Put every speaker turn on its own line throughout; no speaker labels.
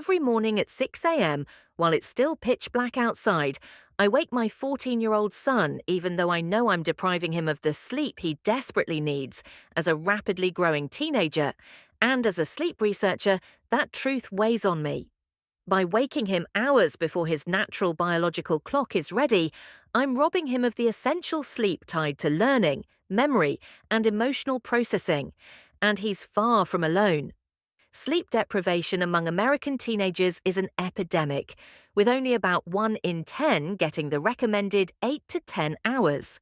Every morning at 6 a.m., while it's still pitch black outside, I wake my 14-year-old son, even though I know I'm depriving him of the sleep he desperately needs as a rapidly growing teenager. And as a sleep researcher, that truth weighs on me. By waking him hours before his natural biological clock is ready, I'm robbing him of the essential sleep tied to learning, memory, and emotional processing. And he's far from alone. Sleep deprivation among American teenagers is an epidemic, with only about 1 in 10 getting the recommended 8 to 10 hours.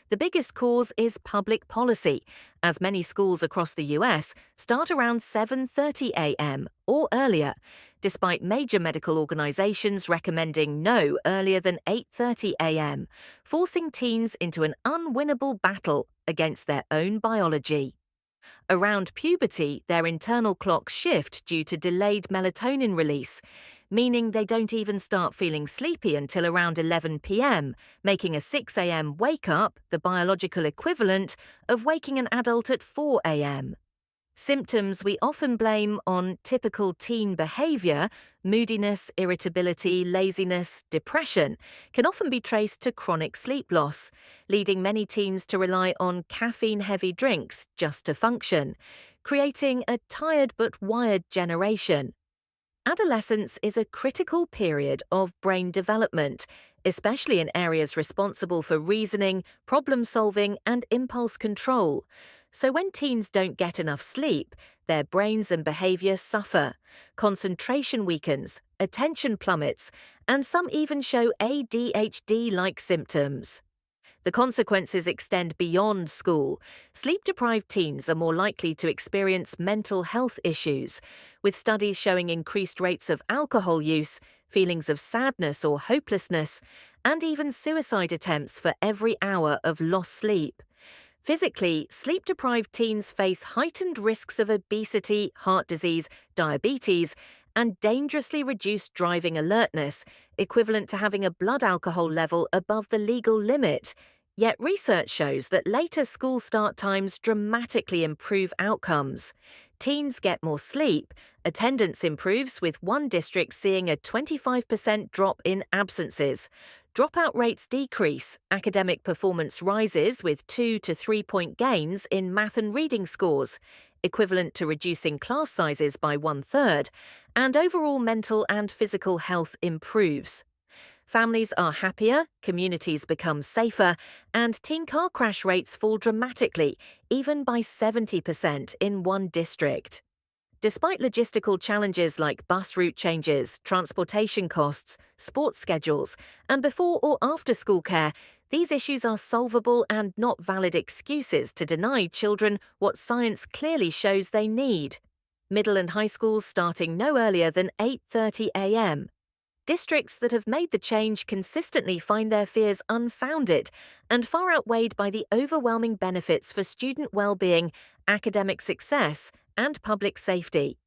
The biggest cause is public policy, as many schools across the US start around 7:30 a.m. or earlier, despite major medical organizations recommending no earlier than 8:30 a.m., forcing teens into an unwinnable battle against their own biology. Around puberty, their internal clocks shift due to delayed melatonin release, meaning they don't even start feeling sleepy until around 11 p.m., making a 6 a.m. wake-up the biological equivalent of waking an adult at 4 a.m. Symptoms we often blame on typical teen behavior, moodiness, irritability, laziness, depression, can often be traced to chronic sleep loss, leading many teens to rely on caffeine-heavy drinks just to function, creating a tired but wired generation. Adolescence is a critical period of brain development, especially in areas responsible for reasoning, problem-solving, and impulse control. So when teens don't get enough sleep, their brains and behavior suffer, concentration weakens, attention plummets, and some even show ADHD-like symptoms. The consequences extend beyond school. Sleep-deprived teens are more likely to experience mental health issues, with studies showing increased rates of alcohol use, feelings of sadness or hopelessness, and even suicide attempts for every hour of lost sleep. Physically, sleep-deprived teens face heightened risks of obesity, heart disease, diabetes, and dangerously reduced driving alertness, equivalent to having a blood alcohol level above the legal limit. Yet research shows that later school start times dramatically improve outcomes. Teens get more sleep, attendance improves, with one district seeing a 25% drop in absences. Dropout rates decrease, academic performance rises with 2 to 3 point gains in math and reading scores, equivalent to reducing class sizes by 1/3, and overall mental and physical health improves. Families are happier, communities become safer, and teen car crash rates fall dramatically, even by 70% in one district. Despite logistical challenges like bus route changes, transportation costs, sports schedules, and before or after school care, these issues are solvable and not valid excuses to deny children what science clearly shows they need. Middle and high schools starting no earlier than 8:30 a.m. Districts that have made the change consistently find their fears unfounded and far outweighed by the overwhelming benefits for student well-being, academic success, and public safety.